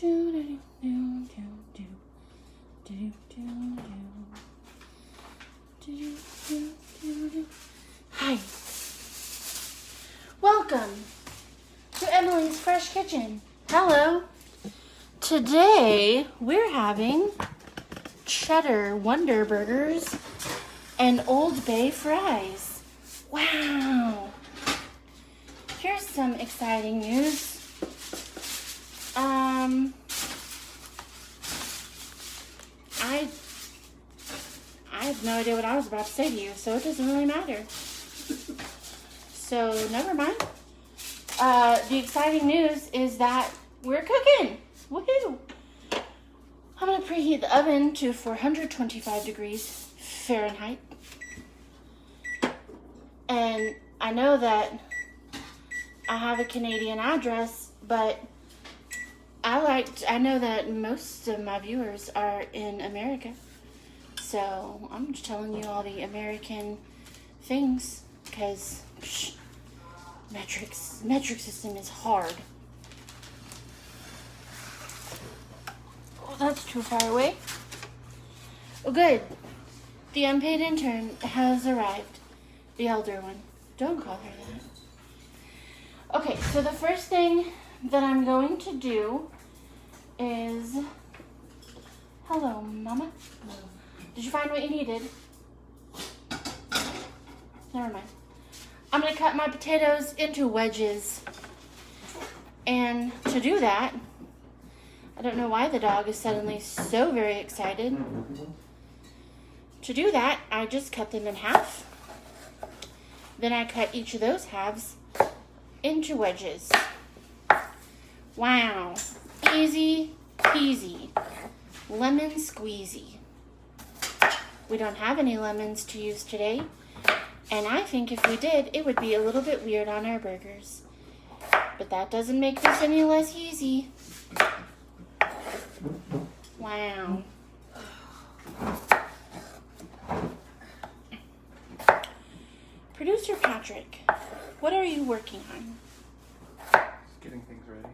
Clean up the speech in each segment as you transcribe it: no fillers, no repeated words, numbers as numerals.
Hi. Welcome to Emily's Fresh Kitchen. Hello. Today we're having Cheddar Wonderburgers and Old Bay fries. Wow. Here's some exciting news. I have no idea what I was about to say to you, so it doesn't really matter. So, never mind. The exciting news is that we're cooking. Woohoo! I'm going to preheat the oven to 425 degrees Fahrenheit. And I know that I have a Canadian address, but I know that most of my viewers are in America. So I'm just telling you all the American things because metric system is hard. Oh, that's too far away. Oh, good. The unpaid intern has arrived. The elder one. Don't call her that. Okay, so the first thing that I'm going to do is... Hello, Mama. Did you find what you needed? Never mind. I'm going to cut my potatoes into wedges. And to do that, I don't know why the dog is suddenly so very excited. To do that, I just cut them in half. Then I cut each of those halves into wedges. Wow. Easy peasy. Lemon squeezy. We don't have any lemons to use today. And I think if we did, it would be a little bit weird on our burgers. But that doesn't make this any less easy. Wow. Producer Patrick, what are you working on? Just getting things ready.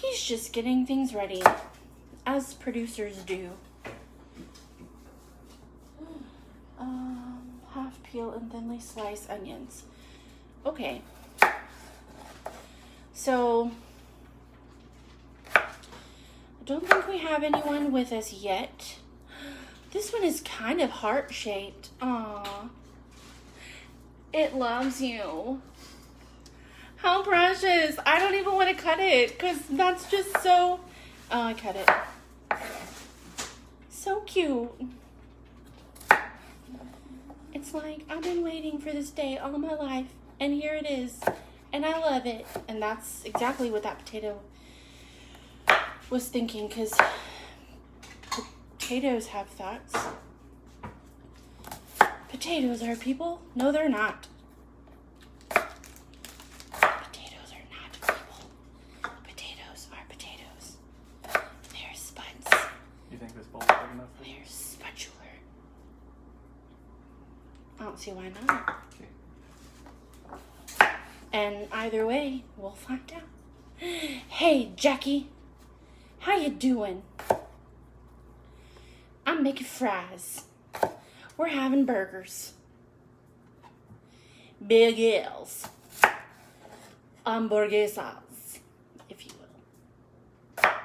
He's just getting things ready, as producers do. Half peel and thinly slice onions. Okay. So, I don't think we have anyone with us yet. This one is kind of heart-shaped. Aww. It loves you. How precious. I don't even want to cut it because that's just so... Oh, I cut it. So cute. It's like, I've been waiting for this day all my life, and here it is, and I love it. And that's exactly what that potato was thinking, because potatoes have thoughts. Potatoes are people? No, they're not. Potatoes are not people. Potatoes are potatoes. They're spuds. You think this bowl's big enough for you? They're spudular. I don't see why not. Okay. And either way, we'll find out. Hey, Jackie. How you doing? I'm making fries. We're having burgers. Big L's. Hamburguesas, if you will. Wow.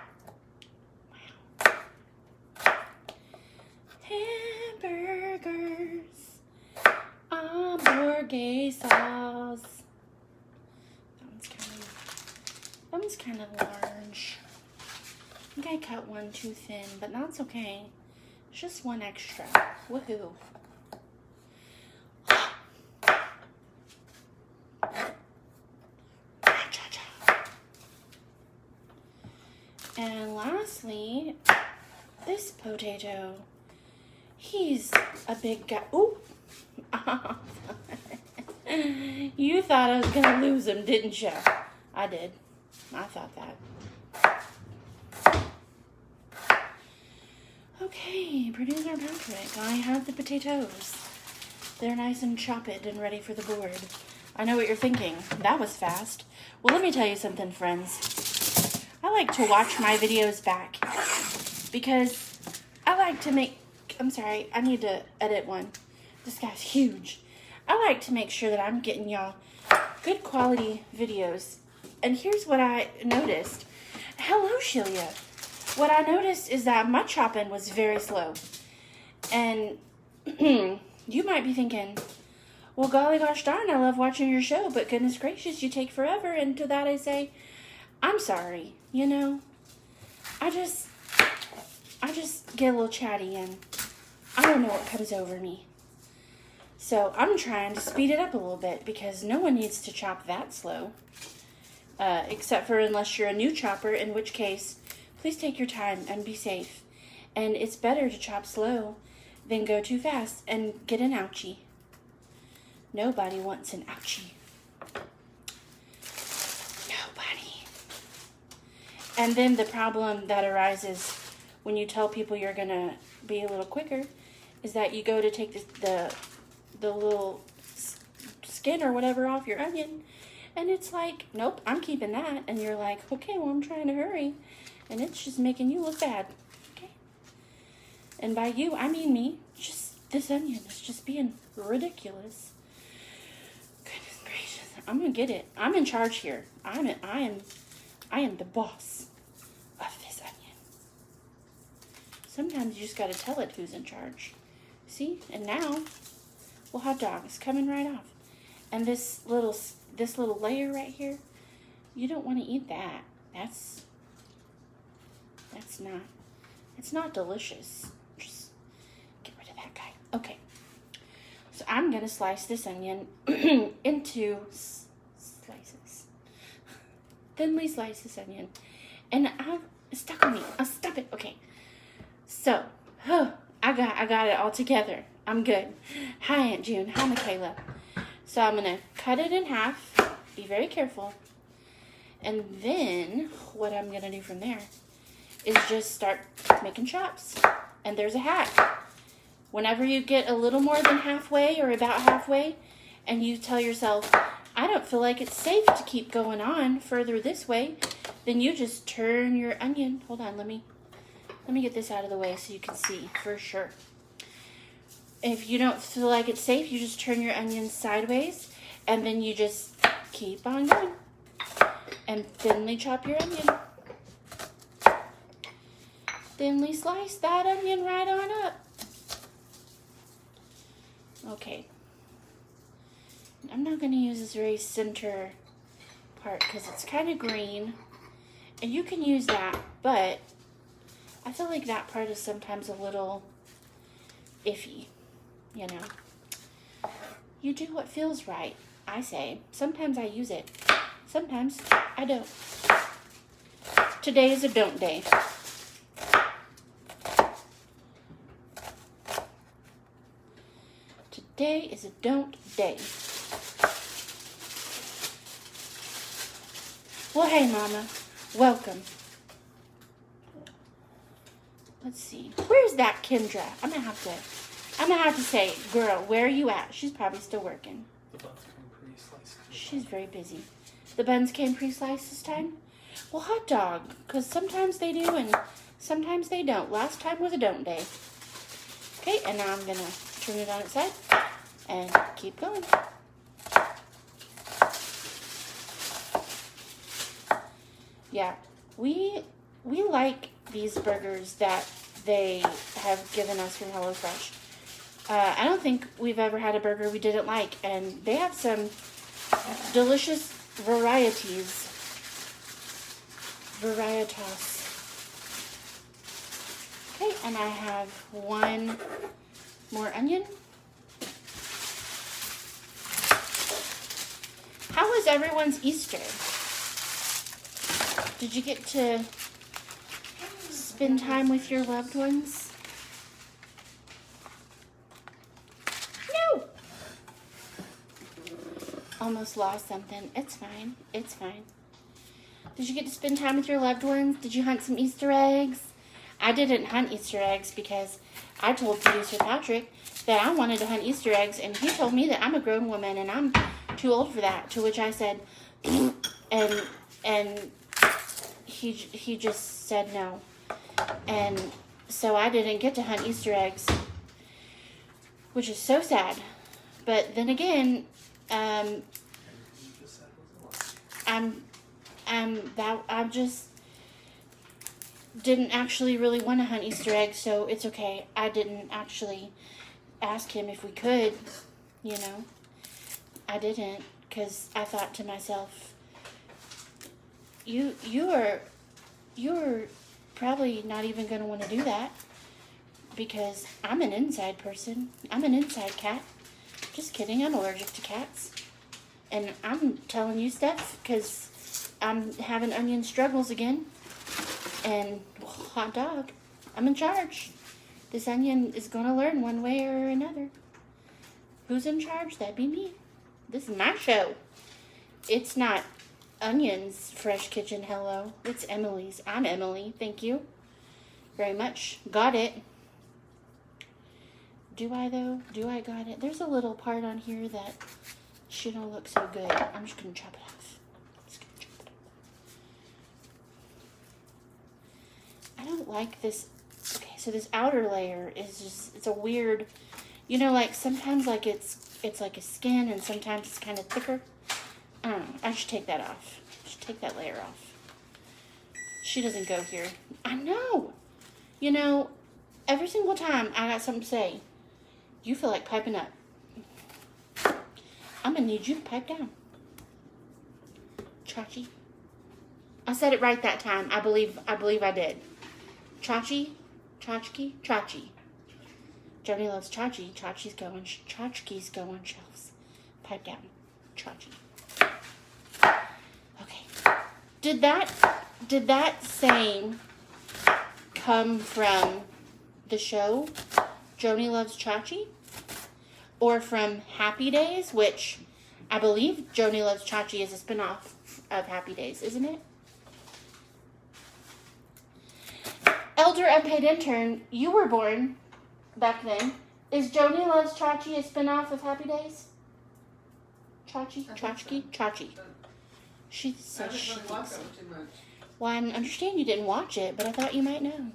Hamburgers. Hamburguesas. That one's kind of large. I think I cut one too thin, but that's okay. It's just one extra. Woohoo. And lastly, this potato. He's a big guy. Ooh. You thought I was going to lose him, didn't you? I did. I thought that. Okay, producer Patrick, I have the potatoes. They're nice and chopped and ready for the board. I know what you're thinking. That was fast. Well, let me tell you something, friends. I like to watch my videos back because I like to make, I'm sorry, I need to edit one. This guy's huge. I like to make sure that I'm getting y'all good quality videos. And here's what I noticed. Hello, Shelia. What I noticed is that my chopping was very slow. And you might be thinking, well, golly gosh darn, I love watching your show, but goodness gracious, you take forever. And to that I say, I'm sorry, you know. I just get a little chatty and I don't know what comes over me. So I'm trying to speed it up a little bit because no one needs to chop that slow. Except for unless you're a new chopper, in which case, please take your time and be safe. And it's better to chop slow than go too fast and get an ouchie. Nobody wants an ouchie. Nobody. And then the problem that arises when you tell people you're going to be a little quicker is that you go to take the little skin or whatever off your onion, and it's like, nope, I'm keeping that. And you're like, okay, well, I'm trying to hurry, and it's just making you look bad. Okay. And by you, I mean me. Just this onion is just being ridiculous. Goodness gracious, I'm gonna get it. I'm in charge here. I am the boss of this onion. Sometimes you just gotta tell it who's in charge. See? And now, well, hot dog is coming right off. And this little layer right here, you don't want to eat that. It's not delicious. Just get rid of that guy. Okay. So I'm going to slice this onion into slices. Thinly slice this onion. And it's stuck on me. Oh, stop it. Okay. So, I got it all together. I'm good. Hi, Aunt June. Hi, Michaela. So I'm going to cut it in half. Be very careful. And then what I'm going to do from there is just start making chops. And there's a hack. Whenever you get a little more than halfway or about halfway, and you tell yourself, I don't feel like it's safe to keep going on further this way, then you just turn your onion. Hold on, let me get this out of the way so you can see for sure. If you don't feel like it's safe, you just turn your onions sideways, and then you just keep on going. And thinly chop your onion. Thinly slice that onion right on up. Okay. I'm not going to use this very center part because it's kind of green. And you can use that, but I feel like that part is sometimes a little iffy, you know. You do what feels right, I say. Sometimes I use it. Sometimes I don't. Today is a don't day. Today is a don't day. Well, hey, Mama. Welcome. Let's see. Where's that Kendra? I'm gonna have to say, girl, where are you at? She's probably still working. The buns came pre-sliced. She's very busy. The buns came pre-sliced this time? Well, hot dog, because sometimes they do and sometimes they don't. Last time was a don't day. Okay, and now I'm gonna turn it on its side and keep going. Yeah, we like these burgers that they have given us from HelloFresh. I don't think we've ever had a burger we didn't like, and they have some delicious varietas. Okay, and I have one more onion. How was everyone's Easter? Did you get to spend time with your loved ones? No! Almost lost something. It's fine. It's fine. Did you get to spend time with your loved ones? Did you hunt some Easter eggs? I didn't hunt Easter eggs because I told producer Patrick that I wanted to hunt Easter eggs, and he told me that I'm a grown woman and I'm too old for that. To which I said, and he just said no. And so I didn't get to hunt Easter eggs, which is so sad. But then again, I just didn't actually really want to hunt Easter eggs, so it's okay. I didn't actually ask him if we could, I didn't, because I thought to myself, you're probably not even going to want to do that, because I'm an inside person. I'm an inside cat. Just kidding, I'm allergic to cats. And I'm telling you stuff because I'm having onion struggles again. And hot dog, I'm in charge. This onion is going to learn one way or another. Who's in charge? That'd be me. This is my show. It's not Onion's Fresh Kitchen. Hello. It's Emily's. I'm Emily. Thank you very much. Got it. Do I, though? Do I got it? There's a little part on here that shouldn't look so good. I'm just going to chop it off. I don't like this. Okay, so this outer layer is just, it's a weird, like sometimes like it's like a skin and sometimes it's kind of thicker. I don't know. I should take that off. I should take that layer off. She doesn't go here. I know. Every single time I got something to say, you feel like piping up. I'm going to need you to pipe down. Chachi. I said it right that time. I believe I did. Chachi. Chachki. Chachi. Joni loves Chachi. Chachi's going. Tchotchkes go on shelves. Pipe down. Chachi. Okay. Did that saying come from the show Joni Loves Chachi? Or from Happy Days, which I believe Joni Loves Chachi is a spinoff of Happy Days, isn't it? Elder Unpaid Intern, you were born back then. Is Joni Loves Chachi a spinoff of Happy Days? Chachi? Tchotchke? Chachi. She says she thinks so. Well, I understand you didn't watch it, but I thought you might know.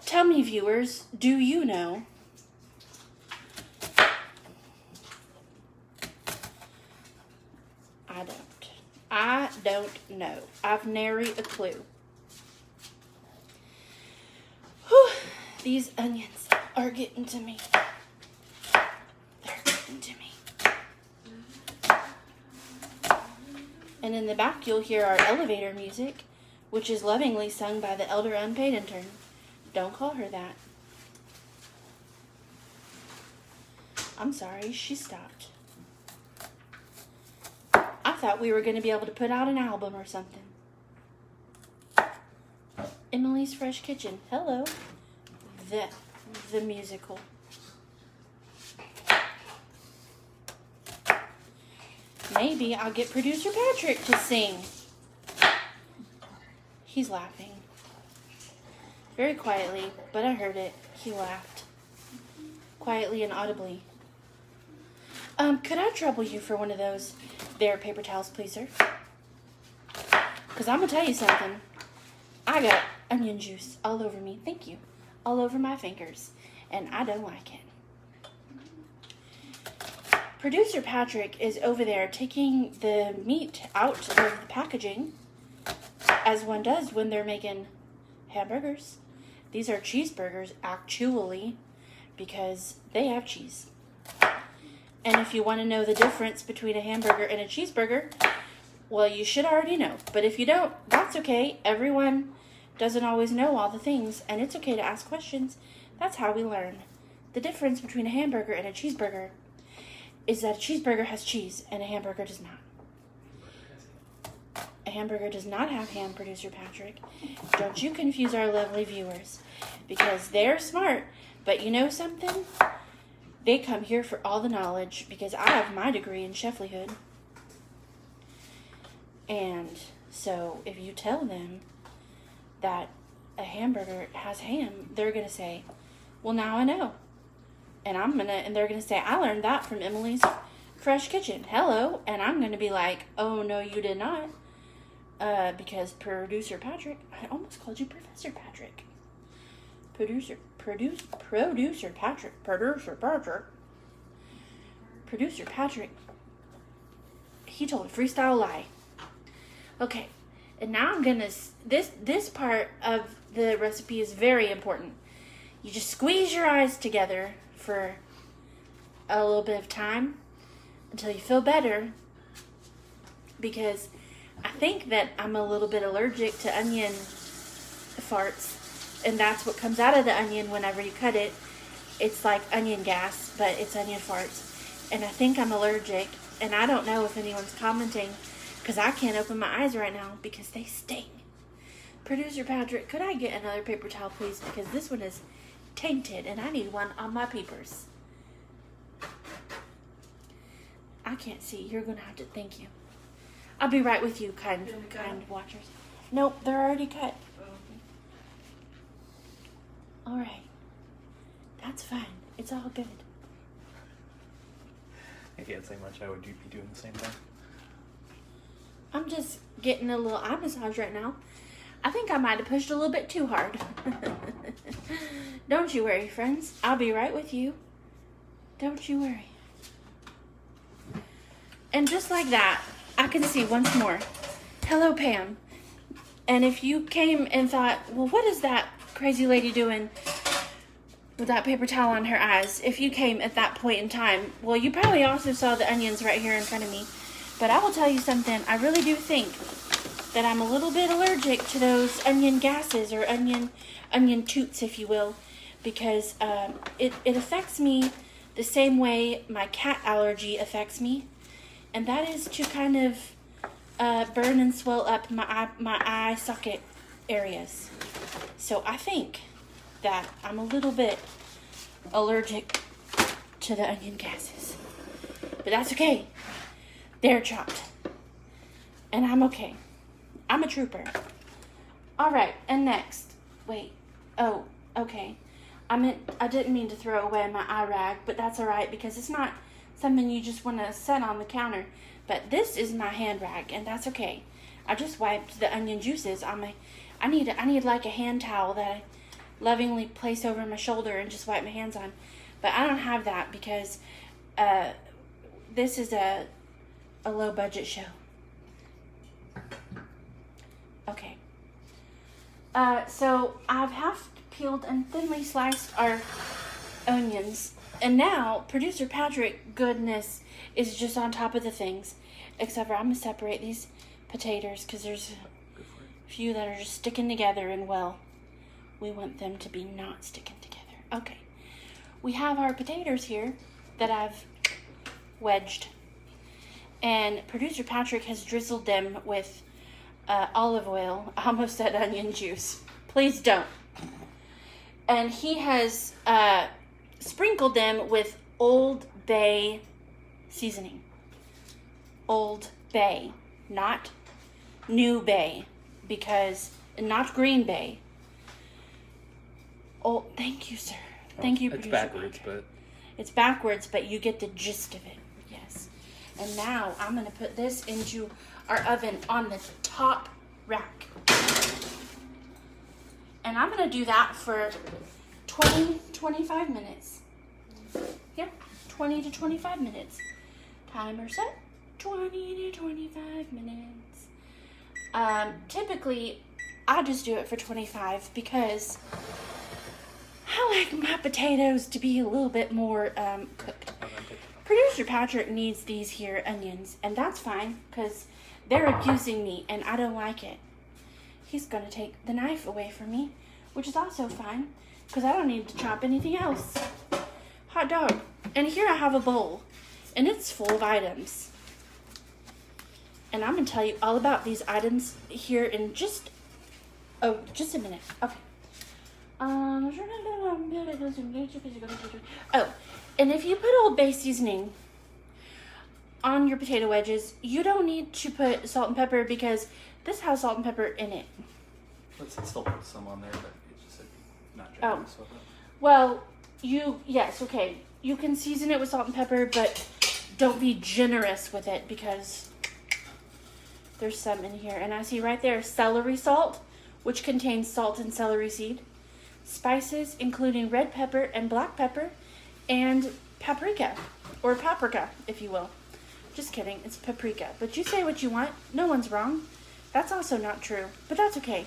Tell me, viewers, do you know? I don't know. I've nary a clue. Whew, these onions are getting to me. They're getting to me. And in the back, you'll hear our elevator music, which is lovingly sung by the Elder Unpaid Intern. Don't call her that. I'm sorry, she stopped. I thought we were going to be able to put out an album or something. Emily's Fresh Kitchen. Hello. The musical. Maybe I'll get producer Patrick to sing. He's laughing. Very quietly, but I heard it. He laughed. Quietly and audibly. Could I trouble you for one of those there paper towels, please, sir? Because I'm going to tell you something. I got onion juice all over me. Thank you. All over my fingers. And I don't like it. Producer Patrick is over there taking the meat out of the packaging, as one does when they're making hamburgers. These are cheeseburgers, actually, because they have cheese. And if you want to know the difference between a hamburger and a cheeseburger, well, you should already know. But if you don't, that's okay. Everyone doesn't always know all the things, and it's okay to ask questions. That's how we learn. The difference between a hamburger and a cheeseburger is that a cheeseburger has cheese and a hamburger does not. A hamburger does not have ham, Producer Patrick. Don't you confuse our lovely viewers, because they're smart, but you know something? They come here for all the knowledge, because I have my degree in cheflyhood. And so if you tell them that a hamburger has ham, they're going to say, well, now I know. And they're going to say, I learned that from Emily's Fresh Kitchen. Hello. And I'm going to be like, oh, no, you did not. because producer Patrick, I almost called you Professor Patrick. Producer Patrick, he told a freestyle lie. Okay, and now I'm gonna, this part of the recipe is very important. You just squeeze your eyes together for a little bit of time until you feel better, because I think that I'm a little bit allergic to onion farts, and that's what comes out of the onion whenever you cut it. It's like onion gas, but it's onion farts. And I think I'm allergic, and I don't know if anyone's commenting, because I can't open my eyes right now because they sting. Producer Patrick, could I get another paper towel, please? Because this one is tainted, and I need one on my papers. I can't see. You're going to have to, thank you. I'll be right with you, kind watchers. Nope, they're already cut. All right. That's fine. It's all good. I can't say much. How would you be doing the same thing? I'm just getting a little eye massage right now. I think I might have pushed a little bit too hard. Don't you worry, friends. I'll be right with you. Don't you worry. And just like that, I can see once more. Hello, Pam. And if you came and thought, well, what is that crazy lady doing with that paper towel on her eyes? If you came at that point in time, well, you probably also saw the onions right here in front of me. But I will tell you something. I really do think that I'm a little bit allergic to those onion gases, or onion toots, if you will, because it affects me the same way my cat allergy affects me, and that is to kind of burn and swell up my eye socket areas. So I think that I'm a little bit allergic to the onion gases, but that's okay. They're chopped, and I'm okay. I'm a trooper. All right, and next, wait. Oh, okay. I didn't mean to throw away my eye rag, but that's all right because it's not something you just want to set on the counter. But this is my hand rag, and that's okay. I just wiped the onion juices on my. I need like a hand towel that I lovingly place over my shoulder and just wipe my hands on. But I don't have that because this is a low budget show. Okay. So I've half peeled and thinly sliced our onions. And now, Producer Patrick, goodness, is just on top of the things. Except for I'm going to separate these potatoes because there's a few that are just sticking together, and well, we want them to be not sticking together. Okay. We have our potatoes here that I've wedged. And Producer Patrick has drizzled them with olive oil. I almost said onion juice. Please don't. And he has sprinkled them with Old Bay seasoning. Old Bay, not New Bay, because not Green Bay. Oh, thank you, sir. Thank you, It's Producer backwards, Patrick. but It's backwards, but you get the gist of it. Yes. And now I'm going to put this into our oven on the top rack. And I'm going to do that for 25 minutes. Yeah, 20 to 25 minutes. Timer set, 20 to 25 minutes. Typically, I just do it for 25 because I like my potatoes to be a little bit more cooked. Producer Patrick needs these here onions, and that's fine because they're abusing me and I don't like it. He's going to take the knife away from me, which is also fine because I don't need to chop anything else. Hot dog. And here I have a bowl, and it's full of items. And I'm going to tell you all about these items here in just a minute. Okay. Oh, and if you put Old Bay seasoning on your potato wedges, you don't need to put salt and pepper because this has salt and pepper in it. let's still put some on there, but it's just not generous with it. Well, yes, okay. You can season it with salt and pepper, but don't be generous with it because There's some in here. And I see right there celery salt, which contains salt and celery seed. Spices, including red pepper and black pepper. And paprika. Or paprika, if you will. Just kidding. It's paprika. But you say what you want. No one's wrong. That's also not true. But that's okay.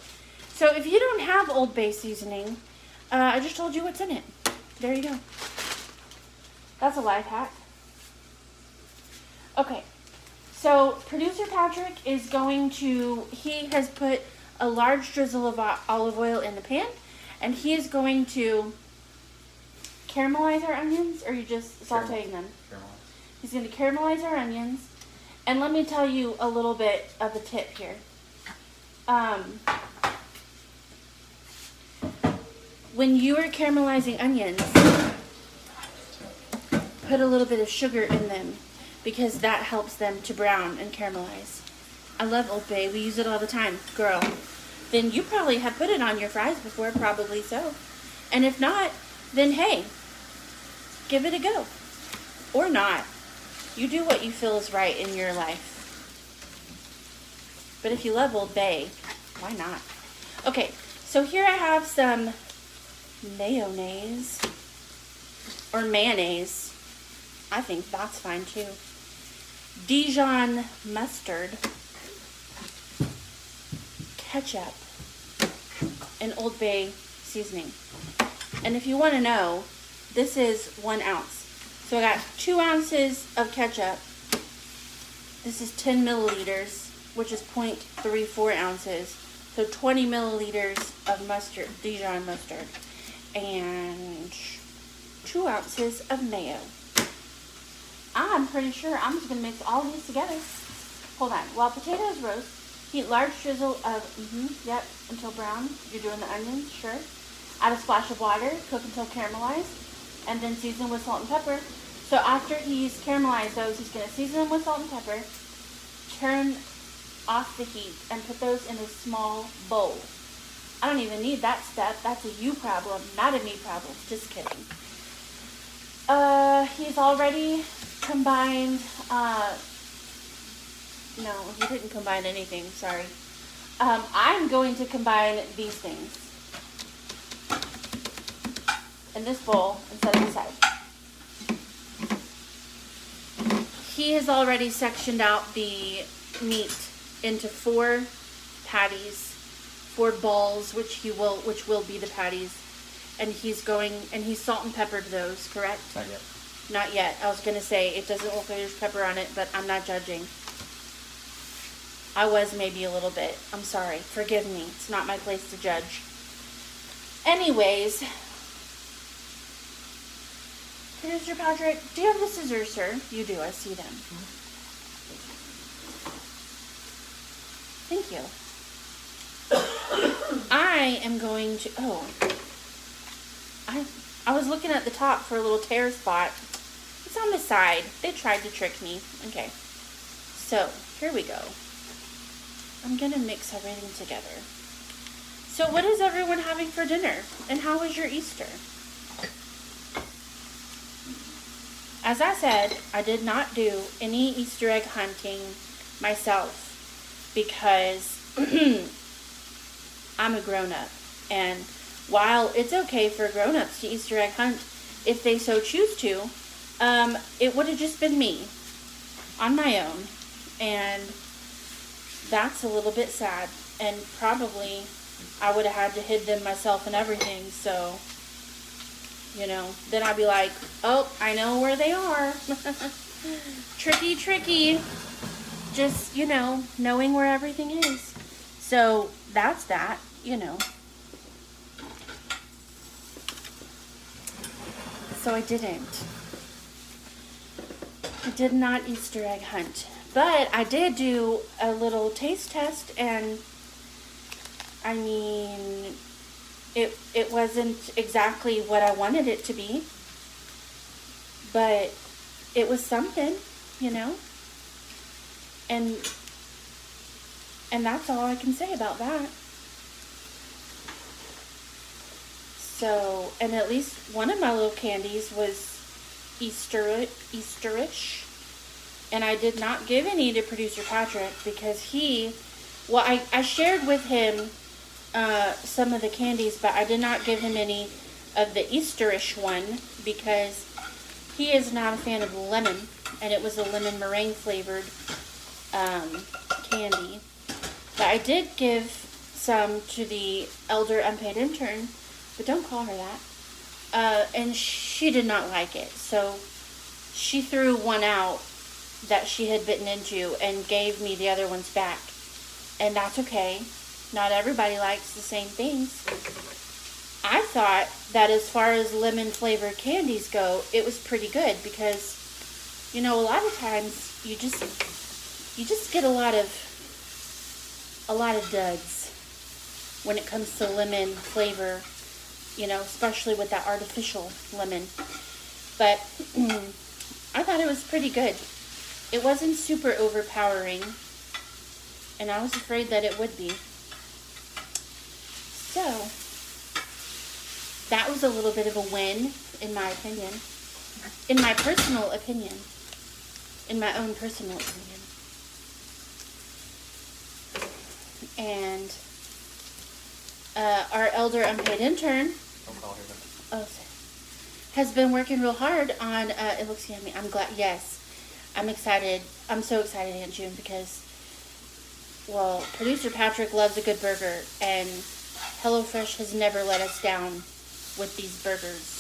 So if you don't have Old Bay seasoning, I just told you what's in it. There you go. That's a life hack. Okay. So producer Patrick is going to, he has put a large drizzle of olive oil in the pan. And he is going to caramelize our onions. Or are you just sauteing them? Caramelize. He's going to caramelize our onions. And let me tell you a little bit of a tip here. When you are caramelizing onions, put a little bit of sugar in them because that helps them to brown and caramelize. I love Old Bay. We use it all the time. Girl, then you probably have put it on your fries before. Probably so. And if not, then hey, give it a go. Or not. You do what you feel is right in your life. But if you love Old Bay, why not? Okay, so here I have some mayonnaise. Or mayonnaise. I think that's fine too. Dijon mustard. Ketchup. And Old Bay seasoning. And if you want to know, this is 1 ounce. So I got 2 ounces of ketchup. This is 10 milliliters, which is 0.34 ounces. So 20 milliliters of mustard, Dijon mustard. And 2 ounces of mayo. I'm pretty sure I'm just going to mix all these together. Hold on. While potatoes roast, heat large drizzle of, until brown. You're doing the onions, sure. Add a splash of water, cook until caramelized. And then season with salt and pepper. So after he's caramelized those, he's going to season them with salt and pepper, turn off the heat, and put those in a small bowl. I don't even need that step. That's a you problem, not a me problem. Just kidding. He's already combined, no, he didn't combine anything, sorry. I'm going to combine these things in this bowl and set it aside. He has already sectioned out the meat into 4 patties, 4 balls, which will be the patties, and he's salt and peppered those, correct? Not yet. Not yet. I was gonna say it doesn't look like there's pepper on it, but I'm not judging. I was maybe a little bit. I'm sorry. Forgive me. It's not my place to judge. Anyways. Producer Patrick, do you have the scissors, sir? You do. I see them. Thank you. I am going to... Oh. I was looking at the top for a little tear spot. It's on the side. They tried to trick me. Okay. So, here we go. I'm going to mix everything together. So, what is everyone having for dinner? And how was your Easter? As I said, I did not do any Easter egg hunting myself because I'm a grown-up. And while it's okay for grown-ups to Easter egg hunt if they so choose to, it would have just been me on my own. And that's a little bit sad. And probably I would have had to hid them myself and everything, so... You know, then I'd be like, oh, I know where they are. Tricky, tricky. Just, you know, knowing where everything is. So, that's that, you know. So I didn't. I did not Easter egg hunt. But I did do a little taste test, and I mean... It wasn't exactly what I wanted it to be, but it was something, you know, and that's all I can say about that. So, and at least one of my little candies was Easterish, And I did not give any to producer Patrick because I shared with him some of the candies, but I did not give him any of the Easterish one because he is not a fan of lemon, and it was a lemon meringue flavored candy. But I did give some to the elder unpaid intern, but don't call her that. And she did not like it, so she threw one out that she had bitten into and gave me the other ones back. And that's okay. Not everybody likes the same things. I thought that as far as lemon flavored candies go, it was pretty good because, you know, a lot of times you just get a lot of duds when it comes to lemon flavor, you know, especially with that artificial lemon. But I thought it was pretty good. It wasn't super overpowering, and I was afraid that it would be. So, that was a little bit of a win, in my opinion. In my personal opinion. In my own personal opinion. And our elder unpaid intern, Don't call her that. oh, sorry, has been working real hard on, it looks yummy. I'm glad, yes. I'm excited. I'm so excited, Aunt June, because, well, producer Patrick loves a good burger, and HelloFresh has never let us down with these burgers.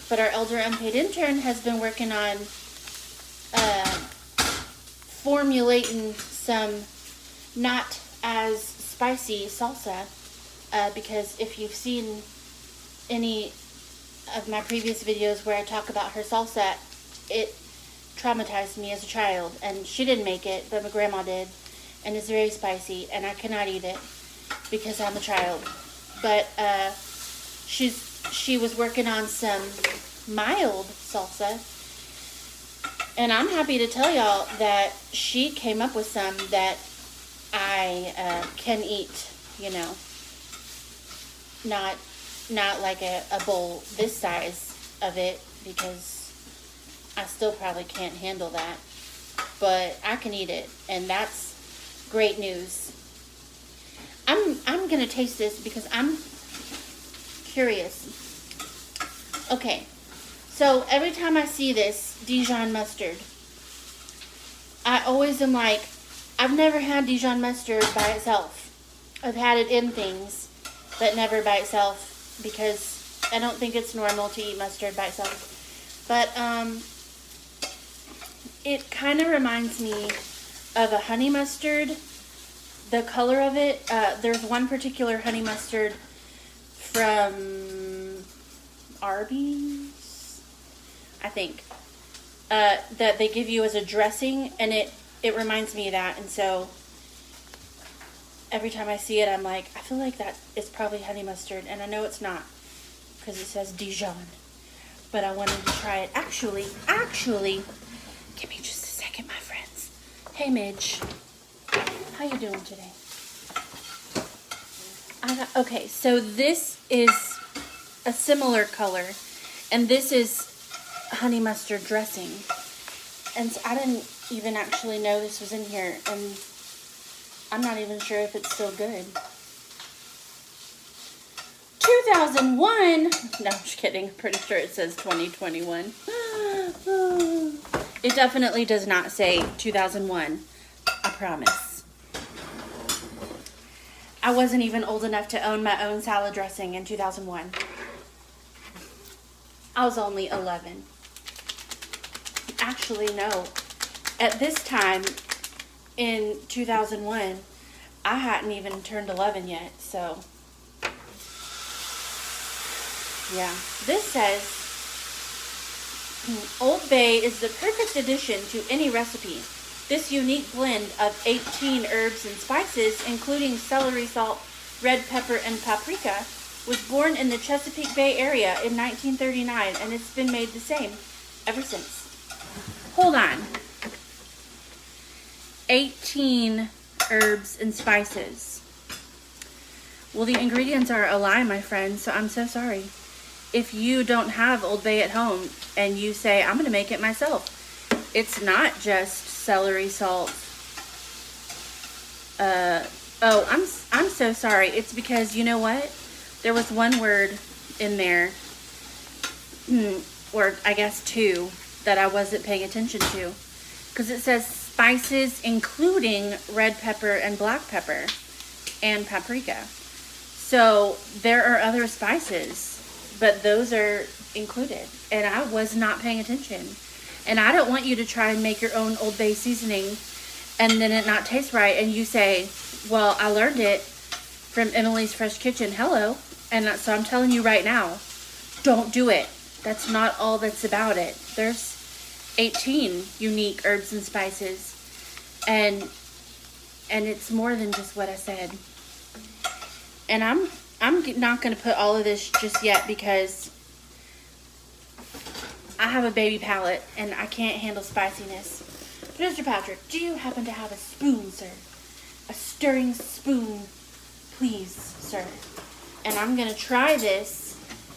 But our elder unpaid intern has been working on formulating some not as spicy salsa, because if you've seen any of my previous videos where I talk about her salsa, it traumatized me as a child, and she didn't make it, but my grandma did, and it's very spicy, and I cannot eat it because I'm a child. But she was working on some mild salsa, and I'm happy to tell y'all that she came up with some that I can eat, you know, not like a bowl this size of it, because I still probably can't handle that, but I can eat it, and that's great news. I'm gonna taste this because I'm curious. Okay, so every time I see this Dijon mustard, I always am like, I've never had Dijon mustard by itself. I've had it in things, but never by itself, because I don't think it's normal to eat mustard by itself. But it kind of reminds me of a honey mustard. The color of it, there's one particular honey mustard from Arby's, I think, that they give you as a dressing, and it reminds me of that. And so every time I see it, I'm like, I feel like that is probably honey mustard, and I know it's not because it says Dijon, but I wanted to try it. Actually, give me just a second, my friends. Hey, Midge. How you doing today? Okay, so this is a similar color, and this is honey mustard dressing. And so I didn't even actually know this was in here, and I'm not even sure if it's still good. 2001? No, I'm just kidding. I'm pretty sure it says 2021. It definitely does not say 2001. I promise. I wasn't even old enough to own my own salad dressing in 2001. I was only 11. Actually, no. At this time, in 2001, I hadn't even turned 11 yet, so yeah. This says, Old Bay is the perfect addition to any recipe. This unique blend of 18 herbs and spices, including celery salt, red pepper, and paprika, was born in the Chesapeake Bay area in 1939, and it's been made the same ever since. Hold on. 18 herbs and spices. Well, the ingredients are a lie, my friends, so I'm so sorry. if you don't have Old Bay at home and you say, I'm going to make it myself. It's not just celery salt. Oh, I'm so sorry. It's because, you know what? There was one word in there, or I guess two, that I wasn't paying attention to. Because it says spices including red pepper and black pepper and paprika. So there are other spices, but those are included. And I was not paying attention. And I don't want you to try and make your own Old Bay seasoning and then it not taste right. And you say, well, I learned it from Emily's Fresh Kitchen. Hello. And so I'm telling you right now, don't do it. That's not all that's about it. There's 18 unique herbs and spices. And it's more than just what I said. And I'm not going to put all of this just yet because I have a baby palate and I can't handle spiciness. But Mr. Patrick, do you happen to have a spoon, sir? A stirring spoon, please, sir. And I'm going to try this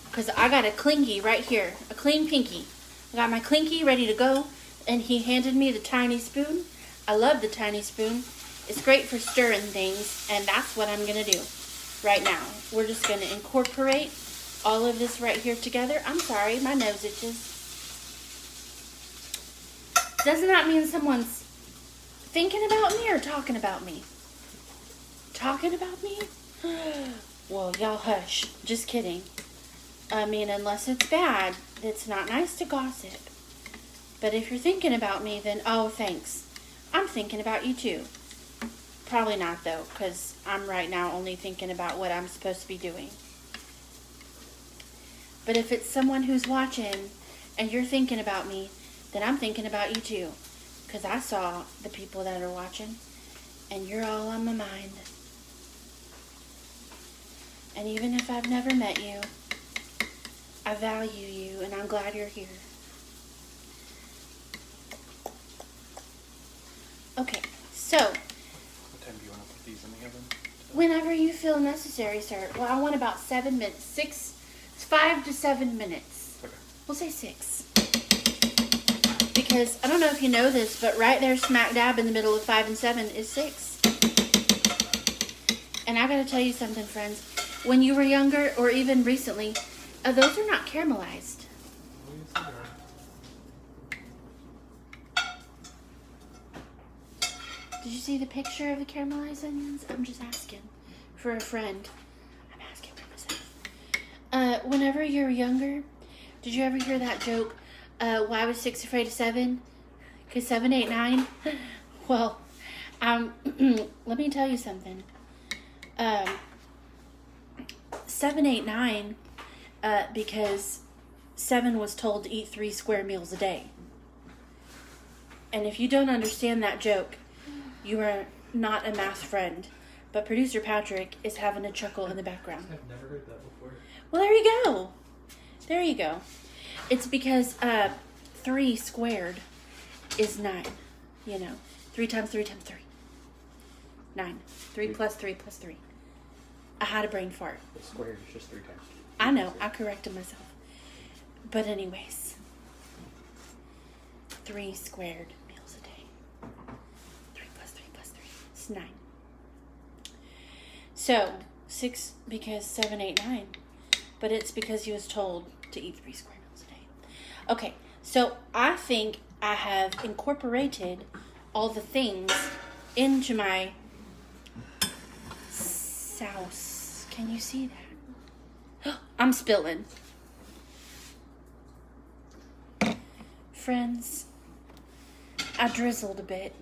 because I got a clinky right here. A clean pinky. I got my clinky ready to go. And he handed me the tiny spoon. I love the tiny spoon. It's great for stirring things. And that's what I'm going to do right now. We're just going to incorporate all of this right here together. I'm sorry, my nose itches. Doesn't that mean someone's thinking about me or talking about me? Talking about me? Well, y'all hush. Just kidding. I mean, unless it's bad, it's not nice to gossip. But if you're thinking about me, then, oh, thanks. I'm thinking about you too. Probably not, though, because I'm right now only thinking about what I'm supposed to be doing. But if it's someone who's watching and you're thinking about me, then I'm thinking about you too. Because I saw the people that are watching, and you're all on my mind. And even if I've never met you, I value you, and I'm glad you're here. Okay, so What time do you want to put these in the oven? whenever you feel necessary, sir. Well, I want about 7 minutes. 5 to 7 minutes. Okay. We'll say 6. Because, I don't know if you know this, but right there smack dab in the middle of 5 and 7 is 6. And I gotta tell you something, friends. When you were younger, or even recently, those are not caramelized. Did you see the picture of the caramelized onions? I'm just asking for a friend. I'm asking for myself. Whenever you were younger, did you ever hear that joke? Why was 6 afraid of 7? Because 7 ain't 9. Well, let me tell you something. 7 ain't 9 because 7 was told to eat 3 square meals a day. And if you don't understand that joke, you are not a math friend. But producer Patrick is having a chuckle in the background. I've never heard that before. Well, there you go. There you go. It's because 3 squared is 9. You know, 3 times 3 times 3. 9. 3 plus 3 plus 3. I had a brain fart. The square is just 3 times 2. I know. I corrected myself. But anyways. 3 squared meals a day. 3 plus 3 plus 3 is 9. So, 6 because 7, 8, 9. But it's because he was told to eat 3 square meals a day. Okay, so I think I have incorporated all the things into my sauce. Can you see that? I'm spilling. Friends, I drizzled a bit.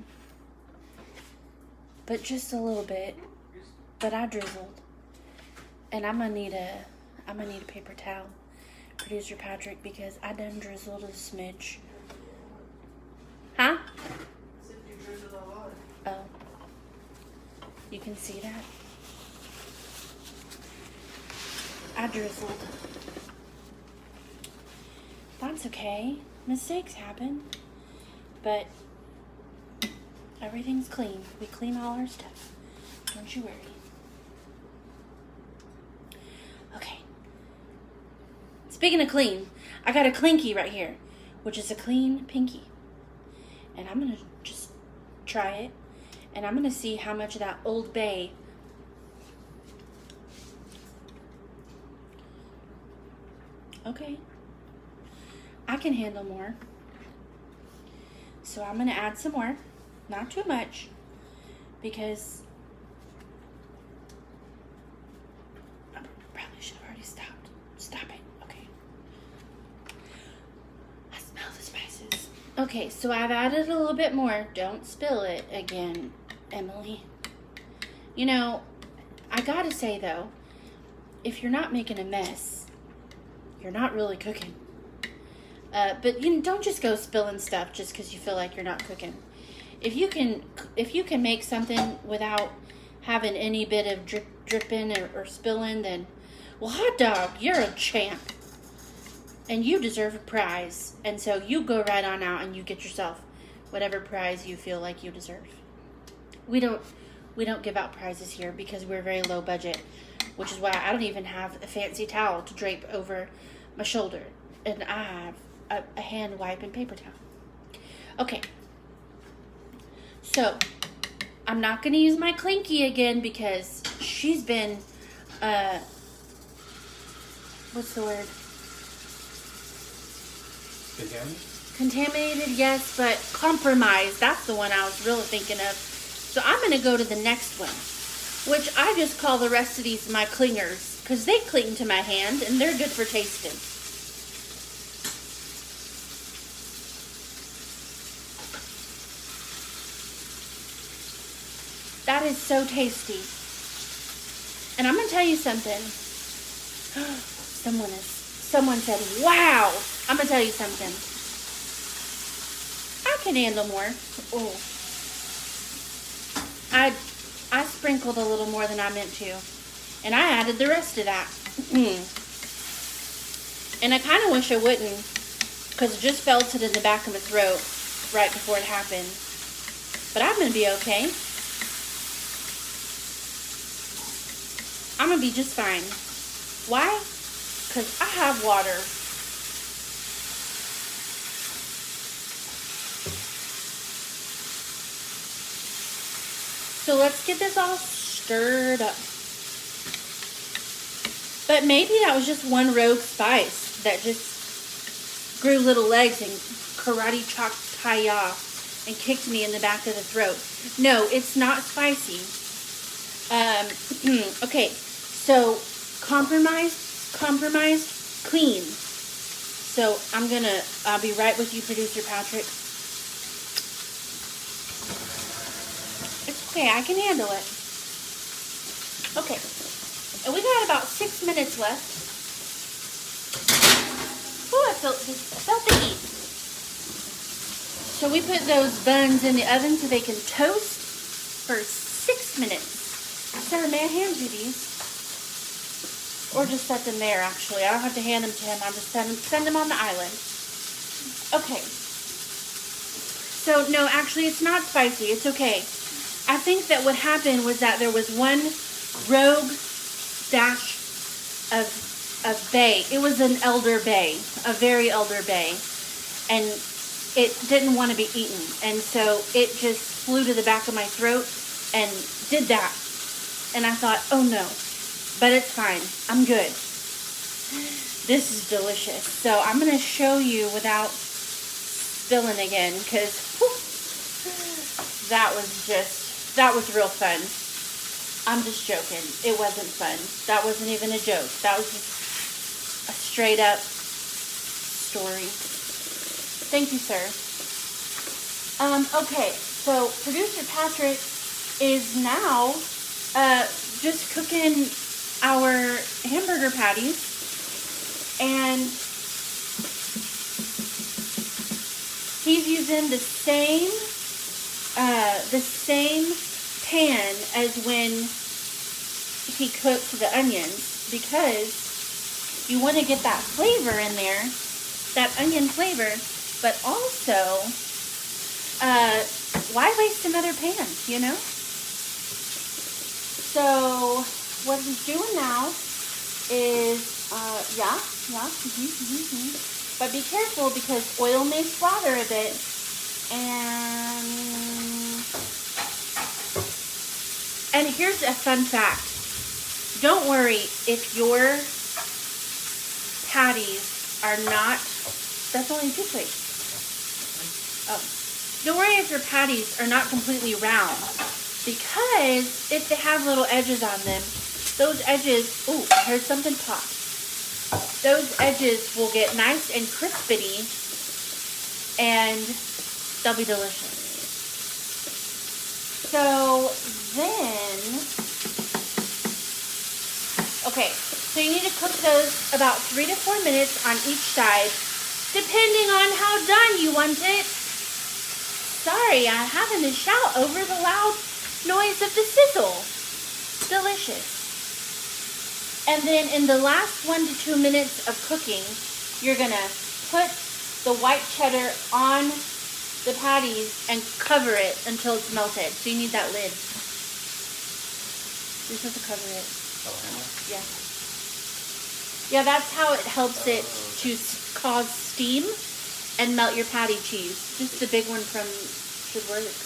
But just a little bit. But I drizzled. And I'm gonna need a paper towel, producer Patrick, because I done drizzled a smidge. Huh? Oh. You can see that? I drizzled. That's okay. Mistakes happen. But everything's clean. We clean all our stuff. Don't you worry. Okay. Speaking of clean, I got a clinky right here, which is a clean pinky. And I'm going to just try it. And I'm going to see how much of that Old Bay. Okay. I can handle more. So I'm going to add some more. Not too much. Because I probably should have already stopped. Stop it. Okay. I smell the spices. Okay, so I've added a little bit more. Don't spill it again, Emily. You know, I gotta say though, if you're not making a mess, you're not really cooking. But you don't just go spilling stuff just because you feel like you're not cooking. If you can make something without having any bit of dripping or spilling, then, well, hot dog, you're a champ. And you deserve a prize. And so you go right on out and you get yourself whatever prize you feel like you deserve. We don't give out prizes here because we're very low budget, which is why I don't even have a fancy towel to drape over my shoulder. And I have a hand wipe and paper towel. Okay. So, I'm not going to use my clinky again because she's been, what's the word? Contaminated, yes, but compromised. That's the one I was really thinking of. So I'm going to go to the next one, which I just call the rest of these my clingers because they cling to my hand and they're good for tasting. That is so tasty. And I'm going to tell you something. Someone said, wow. I'm going to tell you something. I can handle more. Oh. I sprinkled a little more than I meant to. And I added the rest of that. And I kind of wish I wouldn't. Because it just felt it in the back of my throat right before it happened. But I'm going to be okay. I'm going to be just fine. Why? Because I have water. So let's get this all stirred up. But maybe that was just one rogue spice that just grew little legs and karate chopped hi-ya and kicked me in the back of the throat. No, it's not spicy. Okay, so compromised, clean. So I'll be right with you, Producer Patrick. It's okay, I can handle it. Okay, and we got about 6 minutes left. Oh, I felt the heat. So we put those buns in the oven so they can toast for 6 minutes. Sir, may I hand you these? Or just set them there, actually. I don't have to hand them to him. I'll just send them on the island. Okay. So, no, actually, it's not spicy. It's okay. I think that what happened was that there was one rogue dash of bay. It was an elder bay, a very elder bay. And it didn't want to be eaten. And so it just flew to the back of my throat and did that. And I thought, oh no, but it's fine. I'm good. This is delicious. So I'm going to show you without spilling again because that was real fun. I'm just joking. It wasn't fun. That wasn't even a joke. That was just a straight up story. Thank you, sir. Okay, so Producer Patrick is now just cooking our hamburger patties, and he's using the same pan as when he cooked the onions because you want to get that flavor in there, that onion flavor, but also why waste another pan, you know? So what he's doing now is, yeah. But be careful because oil may splatter a bit. And here's a fun fact. Don't worry if your patties are not, that's only 2 plates. Oh. Don't worry if your patties are not completely round, because if they have little edges on them, those edges, ooh, I heard something pop. Those edges will get nice and crispity, and they'll be delicious. So then, okay, so you need to cook those about 3 to 4 minutes on each side, depending on how done you want it. Sorry, I'm having to shout over the loud noise of the sizzle. Delicious. And then in the last 1 to 2 minutes of cooking, you're gonna put the white cheddar on the patties and cover it until it's melted. So you need that lid. You just have to cover it. Oh, yeah. Yeah, that's how it helps it to cause steam and melt your patty cheese. Just the big one from should work. It's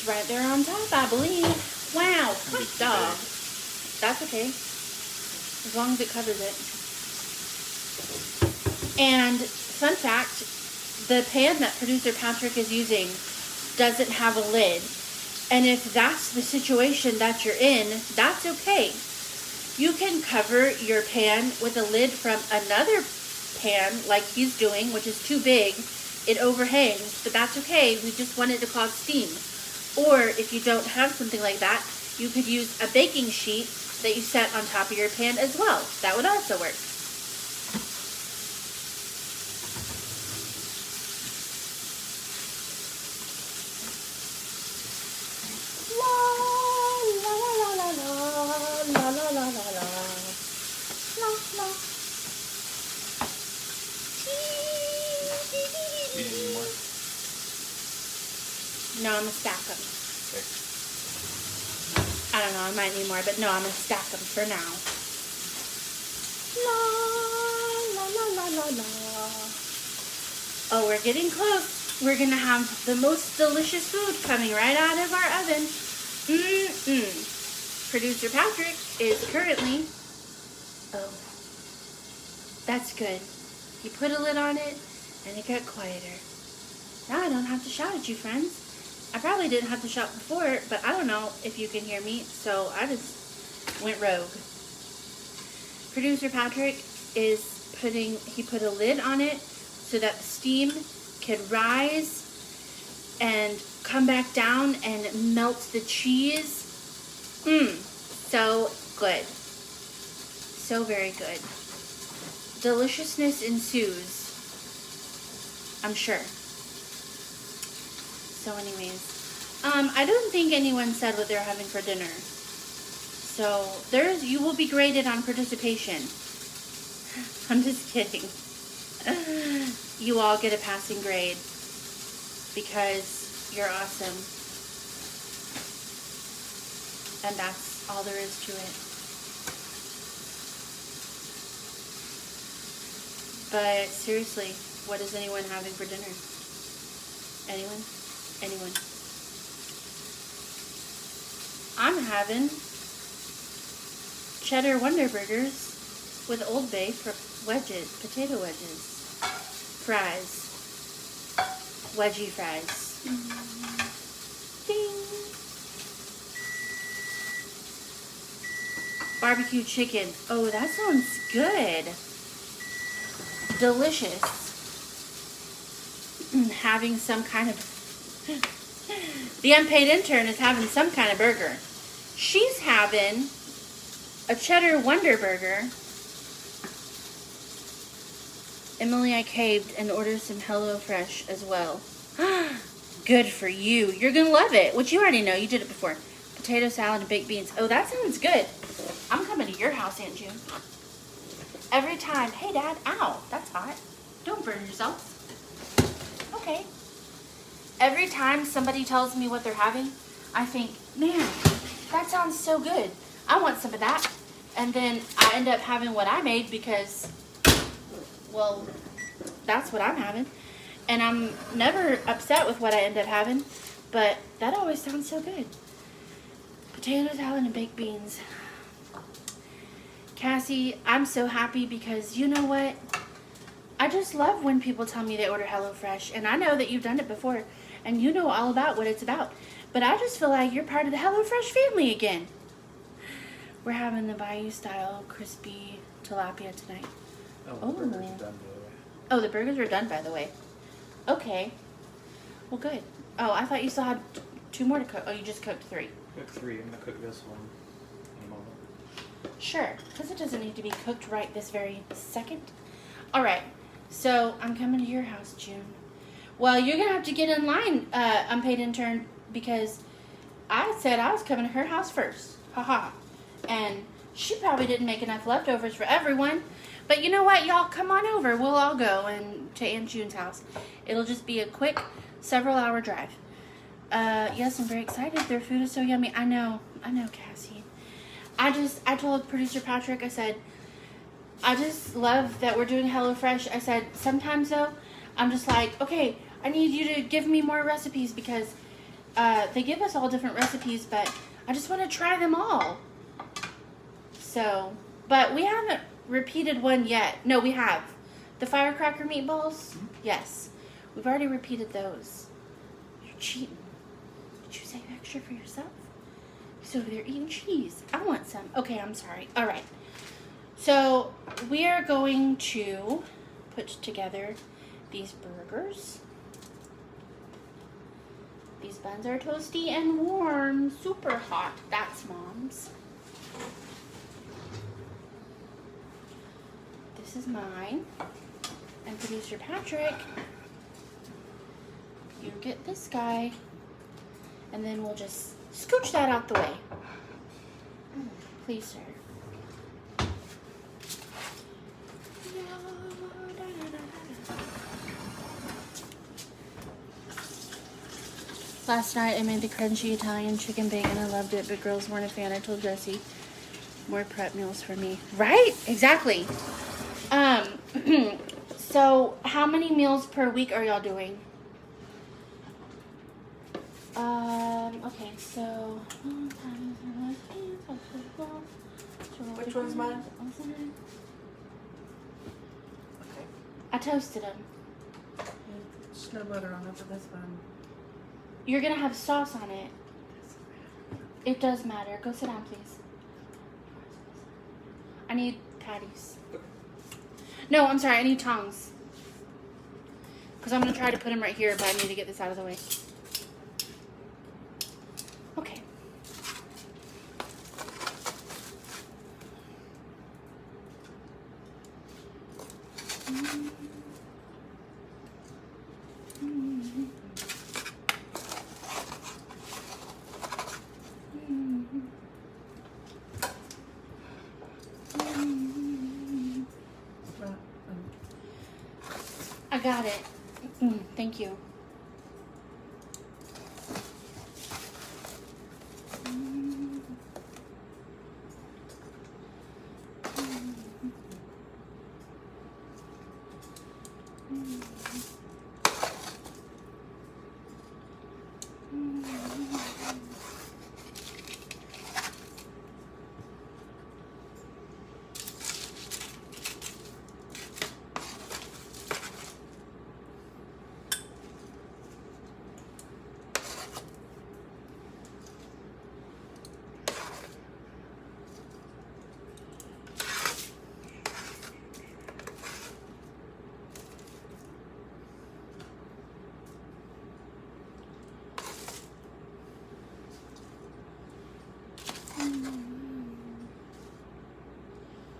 right there on top, I believe. Wow, hot dog. That's okay. As long as it covers it. And fun fact, the pan that producer Patrick is using doesn't have a lid. And if that's the situation that you're in, that's okay. You can cover your pan with a lid from another pan like he's doing, which is too big. It overhangs, but that's okay. We just want it to cause steam. Or if you don't have something like that, you could use a baking sheet that you set on top of your pan as well. That would also work. No, I'm gonna stack them. Okay. I don't know, I might need more, but no, I'm gonna stack them for now. La, la, la, la, la, la. Oh, we're getting close. We're gonna have the most delicious food coming right out of our oven. Producer Patrick is currently, oh, that's good. He put a lid on it and it got quieter. Now I don't have to shout at you, friends. I probably didn't have to shout before, but I don't know if you can hear me, so I just went rogue. Producer Patrick is he put a lid on it so that the steam could rise and come back down and melt the cheese. So good. So very good. Deliciousness ensues, I'm sure. So anyways, I don't think anyone said what they're having for dinner. So you will be graded on participation. I'm just kidding. You all get a passing grade because you're awesome. And that's all there is to it. But seriously, what is anyone having for dinner? Anyone? Anyone? I'm having Cheddar Wonderburgers with Old Bay for wedges, potato wedges, fries, wedgie fries. Ding! Barbecue chicken. Oh, that sounds good. Delicious. Having some kind of the unpaid intern is having some kind of burger. She's having a Cheddar Wonderburger. Emily, I caved and ordered some HelloFresh as well. Good for you. You're going to love it, which you already know. You did it before. Potato salad and baked beans. Oh, that sounds good. I'm coming to your house, Aunt June. Every time. Hey, Dad. Ow, that's hot. Don't burn yourself. Okay. Every time somebody tells me what they're having, I think, man, that sounds so good. I want some of that. And then I end up having what I made because, well, that's what I'm having. And I'm never upset with what I end up having, but that always sounds so good. Potato salad and baked beans. Cassie, I'm so happy because you know what? I just love when people tell me they order HelloFresh, and I know that you've done it before, and you know all about what it's about. But I just feel like you're part of the HelloFresh family again. We're having the Bayou style crispy tilapia tonight. Oh, the burgers are done, by the way. Oh, the burgers are done, by the way. Okay. Well, good. Oh, I thought you still had 2 more to cook. Oh, you just cooked 3. Cook 3. I'm gonna cook this one in a moment. Sure, because it doesn't need to be cooked right this very second. All right. So I'm coming to your house, June. Well, you're gonna have to get in line, unpaid intern, because I said I was coming to her house first. Haha. And she probably didn't make enough leftovers for everyone. But you know what, y'all, come on over. We'll all go to Aunt June's house. It'll just be a quick several-hour drive. Yes, I'm very excited. Their food is so yummy. I know, Cassie. I told producer Patrick, I said, I just love that we're doing HelloFresh. I said, sometimes though, I'm just like, okay, I need you to give me more recipes because they give us all different recipes, but I just want to try them all. So, but we haven't repeated one yet. No, we have. The firecracker meatballs? Yes. We've already repeated those. You're cheating. Did you save extra for yourself? He's over there eating cheese. I want some. Okay, I'm sorry. All right. So, we are going to put together these burgers. These buns are toasty and warm. Super hot. That's Mom's. This is mine. And producer Patrick, you get this guy. And then we'll just scooch that out the way. Please, sir. Last night I made the crunchy Italian chicken bacon. I loved it, but girls weren't a fan. I told Jesse, more prep meals for me. Right? Exactly. So how many meals per week are y'all doing? Okay, so Which one's mine? Okay. I toasted them. There's no butter on it, but that's fine. You're gonna have sauce on it. It does matter. Go sit down, please. I need patties. No, I'm sorry. I need tongs. Because I'm gonna try to put them right here, but I need to get this out of the way. Okay. I got it. Thank you.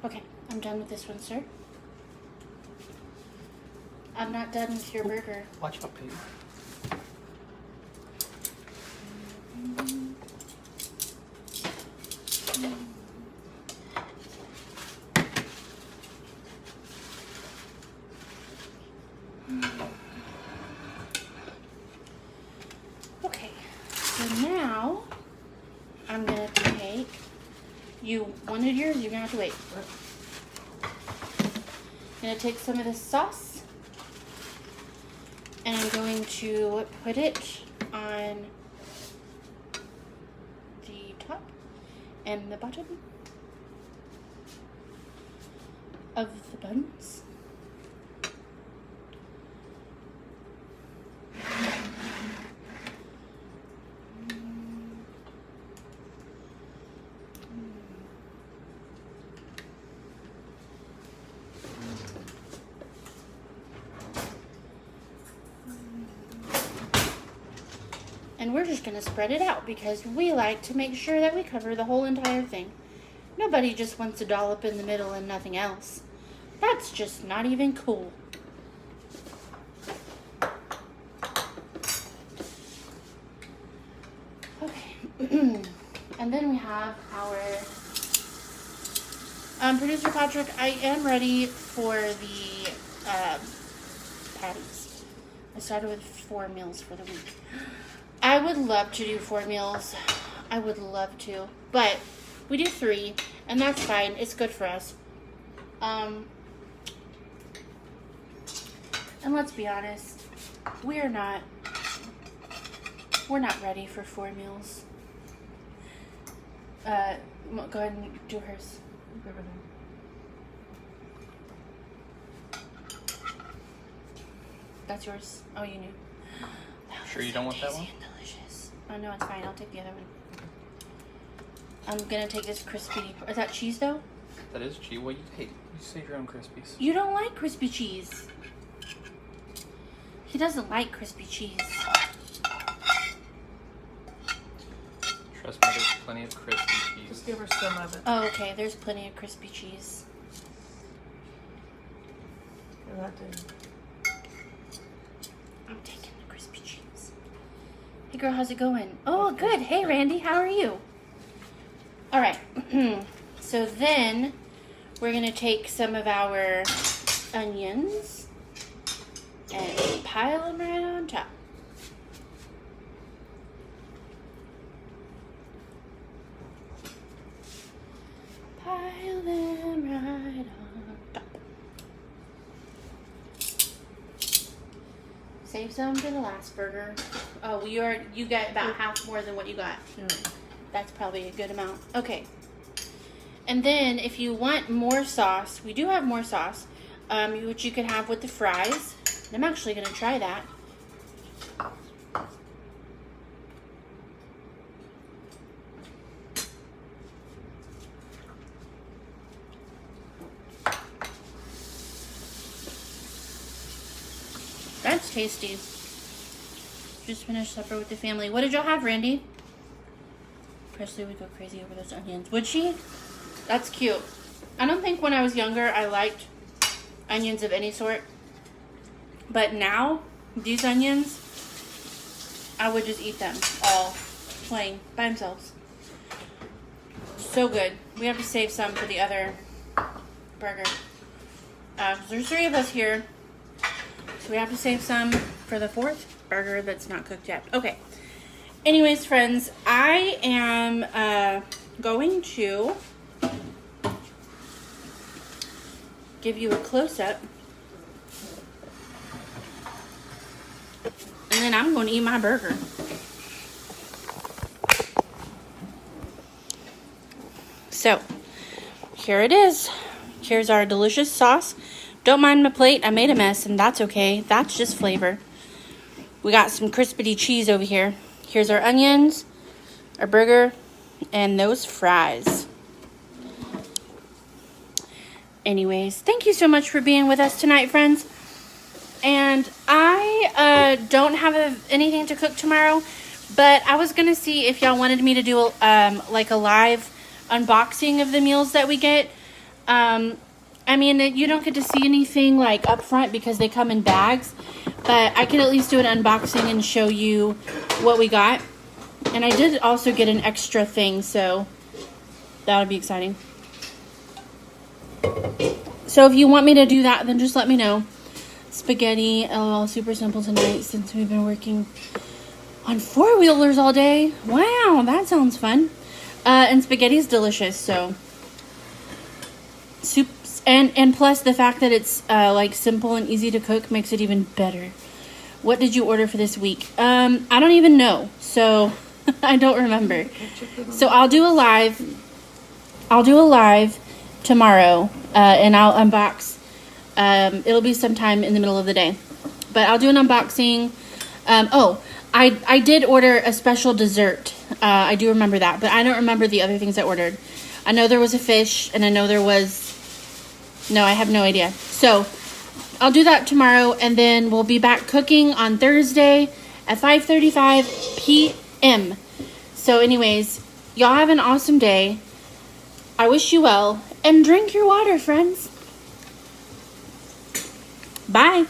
Okay, I'm done with this one, sir. I'm not done with your burger. Watch out, pig. Okay, so now I'm gonna take You wanted yours, you're gonna have to wait. I'm gonna take some of this sauce and I'm going to put it on the top and the bottom of the buns. And we're just going to spread it out because we like to make sure that we cover the whole entire thing. Nobody just wants to dollop in the middle and nothing else. That's just not even cool. Okay. And then we have our producer Patrick. I am ready for the patties. I started with 4 meals for the week. I would love to do 4 meals. I would love to. But we do 3, and that's fine. It's good for us. And let's be honest, we're not ready for 4 meals. Go ahead and do hers. That's yours. Oh, you knew. Sure you don't want that one? Delicious. Oh no, it's fine. I'll take the other one. I'm gonna take this crispy. Is that cheese though? That is cheese. Well, you save your own Crispies. You don't like crispy cheese. He doesn't like crispy cheese. Trust me, there's plenty of crispy cheese. Just give her some of it. Oh, okay. There's plenty of crispy cheese. Give that to I'm taking the crispy cheese. Hey girl, how's it going? Oh, good. Hey Randy, how are you? All right. So then we're gonna take some of our onions and pile them right on top. Pile them right on top. Save some for the last burger. Oh, you got about half more than what you got. That's probably a good amount. Okay. And then if you want more sauce, we do have more sauce, which you can have with the fries. I'm actually going to try that. That's tasty. Just finished supper with the family. What did y'all have, Randy? Presley would go crazy over those onions. Would she? That's cute. I don't think when I was younger I liked onions of any sort. But now, these onions, I would just eat them all plain by themselves. So good. We have to save some for the other burger. There's 3 of us here. So we have to save some for the 4th burger that's not cooked yet. Okay. Anyways, friends, I am going to give you a close-up. And then I'm going to eat my burger. So, here it is. Here's our delicious sauce. Don't mind my plate. I made a mess, and that's okay. That's just flavor. We got some crispy cheese over here. Here's our onions, our burger, and those fries. Anyways, thank you so much for being with us tonight, friends. And I don't have anything to cook tomorrow, but I was going to see if y'all wanted me to do like a live unboxing of the meals that we get. I mean, you don't get to see anything like up front because they come in bags, but I can at least do an unboxing and show you what we got. And I did also get an extra thing, so that would be exciting. So if you want me to do that, then just let me know. Spaghetti, LOL, super simple tonight since we've been working on 4-wheelers all day. Wow, that sounds fun. And spaghetti's delicious, so soups and plus the fact that it's like simple and easy to cook makes it even better. What did you order for this week? I don't even know, so I don't remember. So I'll do a live tomorrow, and I'll unbox. It'll be sometime in the middle of the day, but I'll do an unboxing. I did order a special dessert. I do remember that, but I don't remember the other things I ordered. I know there was a fish, and I know there was... No, I have no idea. So, I'll do that tomorrow, and then we'll be back cooking on Thursday at 5:35 p.m. So anyways, y'all have an awesome day. I wish you well, and drink your water, friends. Bye.